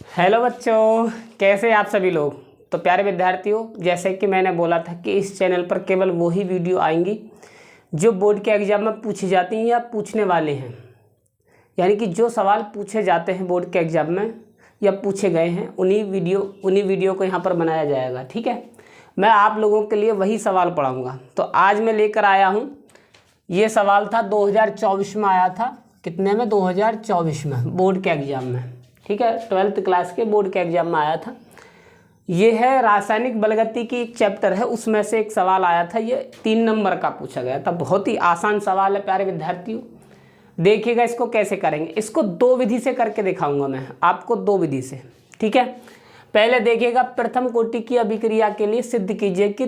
Hello बच्चों, कैसे आप सभी लोग। तो प्यारे विद्यार्थियों, जैसे कि मैंने बोला था कि इस चैनल पर केवल वही वीडियो आएंगी जो बोर्ड के एग्जाम में पूछी जाती हैं या पूछने वाले हैं। यानी कि जो सवाल पूछे जाते हैं बोर्ड के एग्जाम में या पूछे गए हैं उन्हीं वीडियो को यहाँ पर बनाया जाएगा। ठीक है, मैं आप लोगों के लिए वही सवाल पढ़ाऊँगा। तो आज मैं लेकर आया हूँ, ये सवाल था 2024 में आया था। कितने में? 2024 में बोर्ड के एग्ज़ाम में। ठीक है, 12th क्लास के बोर्ड के एग्ज़ाम में आया था। ये है रासायनिक बलगति की एक चैप्टर है, उसमें से एक सवाल आया था। ये 3 नंबर का पूछा गया था। बहुत ही आसान सवाल है प्यारे विद्यार्थियों। देखिएगा इसको कैसे करेंगे। इसको 2 विधि से करके दिखाऊंगा मैं आपको, 2 विधि से। ठीक है, पहले देखिएगा, प्रथम कोटि की अभिक्रिया के लिए सिद्ध कीजिए कि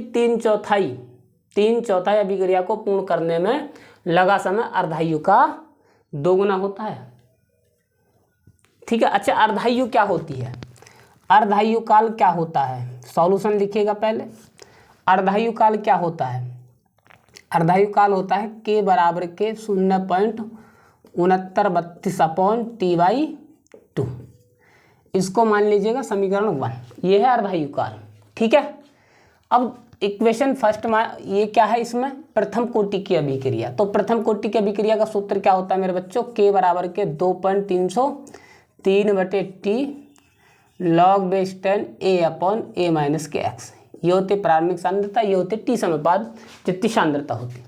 3/4 अभिक्रिया को पूर्ण करने में लगा समय अर्धायु का 2 गुना होता है। ठीक है, अच्छा, अर्धायु क्या होती है? अर्धायु काल क्या होता है? सॉल्यूशन लिखिएगा पहले। अर्धायु काल क्या होता है? अर्धायु काल होता है k बराबर के 0.6932/T/2। इसको मान लीजिएगा समीकरण 1। ये है अर्धायु काल। ठीक है, अब इक्वेशन फर्स्ट में ये क्या है? इसमें प्रथम कोटि की अभिक्रिया। तो प्रथम कोटि की अभिक्रिया का सूत्र क्या होता है मेरे बच्चों? k बराबर के 2.303/T log बेस 10 A/A-x। ये होती प्रारंभिक सांद्रता, ये होती टी समय बाद जितनी सांद्रता होती।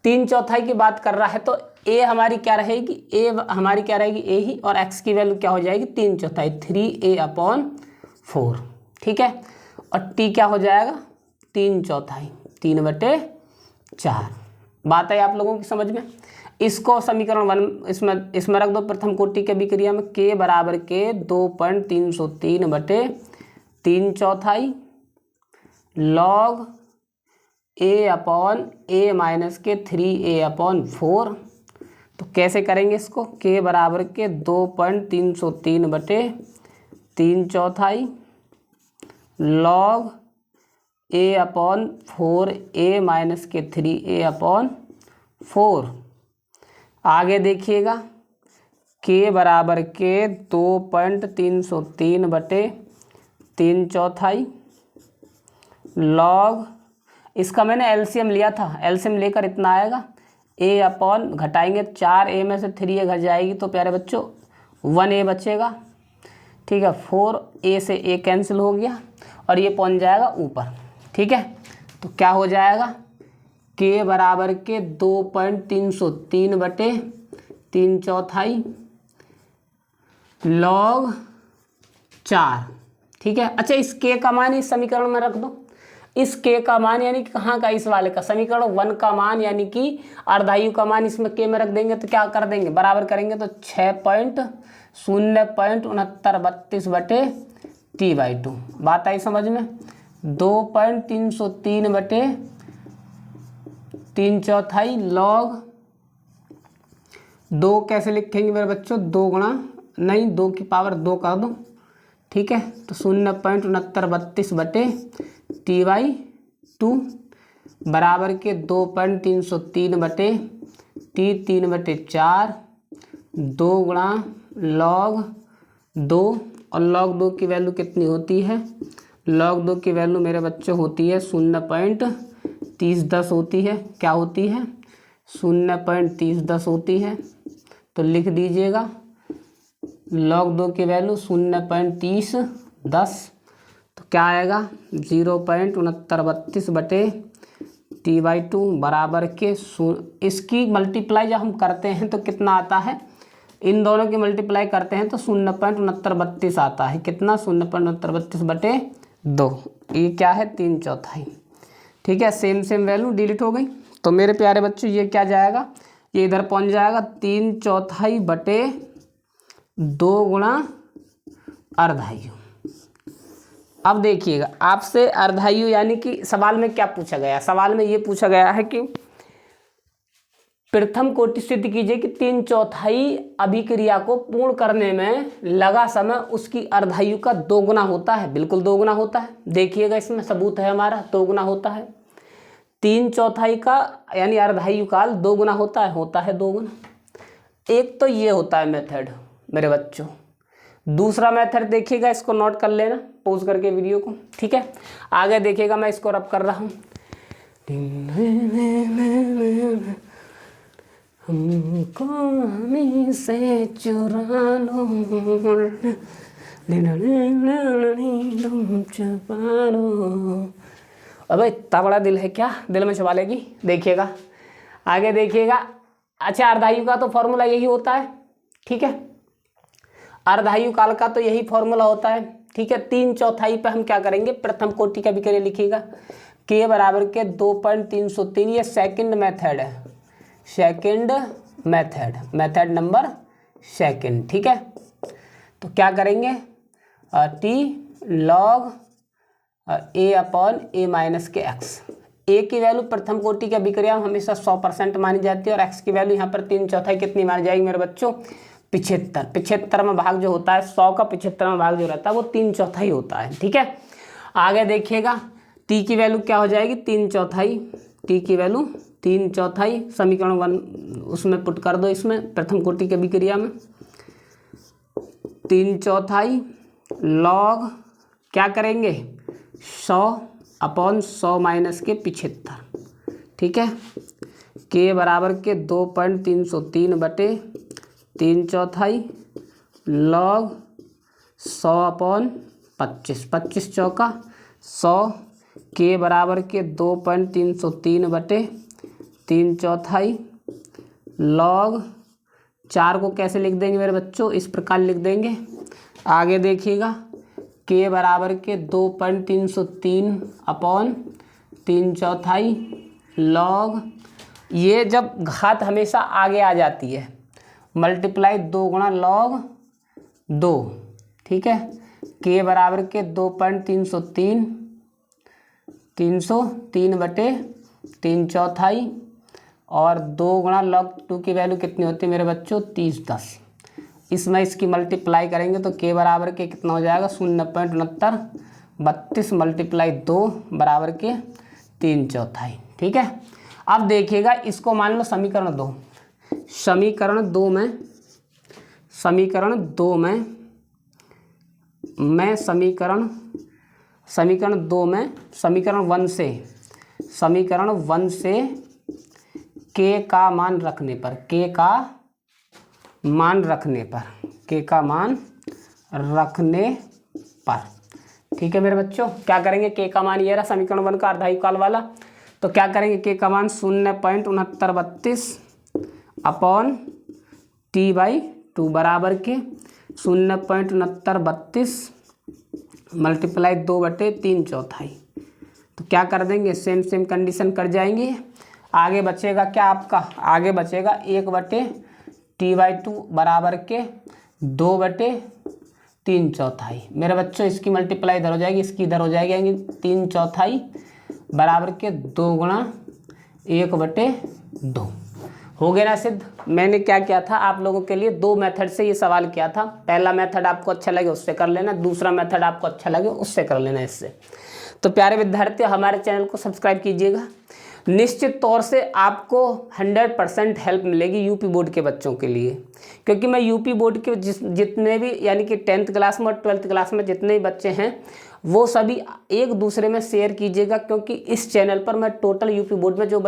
3/4 की बात कर रहा है तो ए हमारी क्या रहेगी? ए हमारी क्या रहेगी? ए ही। और एक्स की वैल्यू क्या हो जाएगी? 3/4 3A/4। ठीक है, और टी क्या हो जाएगा? 3/4 3/4। बात है आप लोगों की समझ में? इसको समीकरण 1 इसमें रख दो। प्रथम कोटि के अभिक्रिया में k बराबर के 2.303/3/4 log A/A- 3A/4। तो कैसे करेंगे इसको? k बराबर के 2.303/3/4 log A/4A- 3A/4। आगे देखिएगा, k बराबर के 2.303/3/4 log, इसका मैंने एलसीएम लिया था। एलसीएम लेकर इतना आएगा, a/ घटाएंगे 4a में से 3a घट जाएगी तो प्यारे बच्चों 1a बचेगा। ठीक है, 4a से a कैंसिल हो गया और ये पहुंच जाएगा ऊपर। ठीक है, तो क्या हो जाएगा? k बराबर के 2.303/3/4 log 4। ठीक है, अच्छा, इस k का मान इस समीकरण में रख दो। इस k का मान यानी कि कहाँ का? इस वाले का, समीकरण 1 का मान, यानी कि अर्धायु का मान इसमें k में रख देंगे तो क्या कर देंगे? बराबर करेंगे तो 6.0.6932/T/2। बात आई समझ में? 2.303/3/4 log 2 कैसे लिखेंगे मेरे बच्चों? 2 गुणा, नहीं 2 की पावर 2 कर दो। ठीक है, तो 0.6932/T/2 बराबर के 2.303/T/3/4 2 गुणा log 2। और log 2 की वैल्यू कितनी होती है? log 2 की वैल्यू मेरे बच्चों होती है 0.3010 होती है। क्या होती है? 0.3010 होती है। तो लिख दीजिएगा log 2 की वैल्यू 0.3010। तो क्या आएगा? 0.6932/T/2 बराबर के इसकी मल्टीप्लाई जब हम करते हैं तो कितना आता है? इन दोनों की मल्टीप्लाई करते हैं तो 0.6932 आता है। कितना? 0.6932/2। ये क्या है? 3/4। ठीक है, सेम वैल्यू डिलीट हो गई। तो मेरे प्यारे बच्चों ये क्या जाएगा? ये इधर पहुंच जाएगा 3/4/2 गुणा अर्धायु। अब देखिएगा, आपसे अर्धायु यानी कि सवाल में क्या पूछा गया? सवाल में ये पूछा गया है कि प्रथम कोटि सिद्ध कीजिए कि 3/4 अभिक्रिया को पूर्ण करने में लगा समय उसकी अर्धायु का 2 गुना होता है। बिल्कुल 2 गुना होता है। देखिएगा, इसमें सबूत है हमारा, 2 गुना होता है। 3/4 का यानी अर्धायु काल 2 गुना होता है 2 गुना। एक तो ये होता है मेथड मेरे बच्चों। दूसरा मेथड देखिएगा, इसको नोट कर लेना पॉज करके वीडियो को, ठीक है। आगे देखिएगा, मैं इसको रब कर रहा हूँ। हमको हमी से चुरा लो, छुपा लो। अबे इतना बड़ा दिल है क्या, दिल में छुपा लेगी। देखिएगा आगे देखिएगा। अच्छा, अर्धायु का तो फॉर्मूला यही होता है, ठीक है। अर्धायु काल का तो यही फॉर्मूला होता है, ठीक है। 3/4 पे हम क्या करेंगे, प्रथम कोटि का विकर्ण लिखिएगा, के बराबर के 2.303। ये सेकंड मेथड है, सेकंड मेथड नंबर सेकंड, ठीक है। तो क्या करेंगे, टी लॉग ए अपॉन ए माइनस के एक्स। ए की वैल्यू प्रथम कोटि का विक्रिया हमेशा 100% मानी जाती है, और एक्स की वैल्यू यहाँ पर 3/4 कितनी मानी जाएगी मेरे बच्चों, 75। 75 में भाग जो होता है, 100 का 75 में भाग जो रहता है वो 3/4 होता है, ठीक है। आगे देखिएगा, टी की वैल्यू क्या हो जाएगी, 3/4। टी की वैल्यू 3/4, समीकरण 1 उसमें पुट कर दो, इसमें प्रथम कोटि के विक्रिया में 3/4 लॉग क्या करेंगे, 100/100 माइनस के 75, ठीक है। के बराबर के 2.303 बटे 3/4 लॉग 100/25, 25 चौका 100। के बराबर के 2.303 बटे 3/4 लॉग 4 को कैसे लिख देंगे मेरे बच्चों, इस प्रकार लिख देंगे। आगे देखिएगा, के बराबर के 2.303 अपॉन 3/4 लॉग, ये जब घात हमेशा आगे आ जाती है, मल्टीप्लाई 2 गुणा लॉग 2, ठीक है। के बराबर के 2.303 303 बटे 3/4 और 2 गुणा लॉग 2 की वैल्यू कितनी होती है मेरे बच्चों, 30/10। इसमें इसकी मल्टीप्लाई करेंगे तो के बराबर के कितना हो जाएगा, 0.69, 32 मल्टीप्लाई 2 बराबर के 3/4, ठीक है। अब देखिएगा, इसको मान लो समीकरण 2। समीकरण 2 में समीकरण 2 समीकरण 1 से के का मान रखने पर, के का मान रखने पर, ठीक है मेरे बच्चों। क्या करेंगे, के का मान ये रहा समीकरण 1 का अर्धायु काल वाला, तो क्या करेंगे, के का मान 0.6932 अपॉन t/2 बराबर के 0.6932 मल्टीप्लाई 2 बटे 3/4। तो क्या कर देंगे, सेम कंडीशन कर जाएंगे। आगे बचेगा क्या आपका, आगे बचेगा 1 बटे t/2 बराबर के 2 बटे 3/4 मेरे बच्चों। इसकी मल्टीप्लाई इधर हो जाएगी, इसकी इधर हो जाएगी, यानी 3/4 बराबर के 2 गुणा 1 बटे 2। हो गया ना सिद्ध। मैंने क्या किया था, आप लोगों के लिए 2 मेथड से ये सवाल किया था। पहला मेथड आपको अच्छा लगे उससे कर लेना, दूसरा मेथड आपको अच्छा लगे उससे कर लेना इससे। तो प्यारे विद्यार्थियों, हमारे चैनल को सब्सक्राइब कीजिएगा। निश्चित तौर से आपको 100% हेल्प मिलेगी यूपी बोर्ड के बच्चों के लिए, क्योंकि मैं यूपी बोर्ड के जितने भी यानी कि 10th क्लास में और 12th क्लास में जितने भी बच्चे हैं वो सभी एक दूसरे में शेयर कीजिएगा, क्योंकि इस चैनल पर मैं टोटल यूपी बोर्ड में जो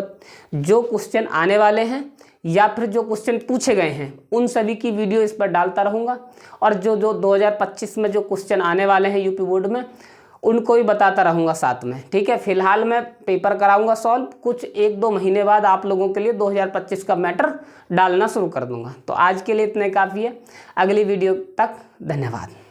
क्वेश्चन आने वाले हैं या फिर जो क्वेश्चन पूछे गए हैं उन सभी की वीडियो इस पर डालता रहूँगा, और जो 2025 में जो क्वेश्चन आने वाले हैं यूपी बोर्ड में उनको भी बताता रहूँगा साथ में, ठीक है। फिलहाल मैं पेपर कराऊंगा सॉल्व, कुछ 1-2 महीने बाद आप लोगों के लिए 2025 का मैटर डालना शुरू कर दूंगा। तो आज के लिए इतने काफ़ी है, अगली वीडियो तक धन्यवाद।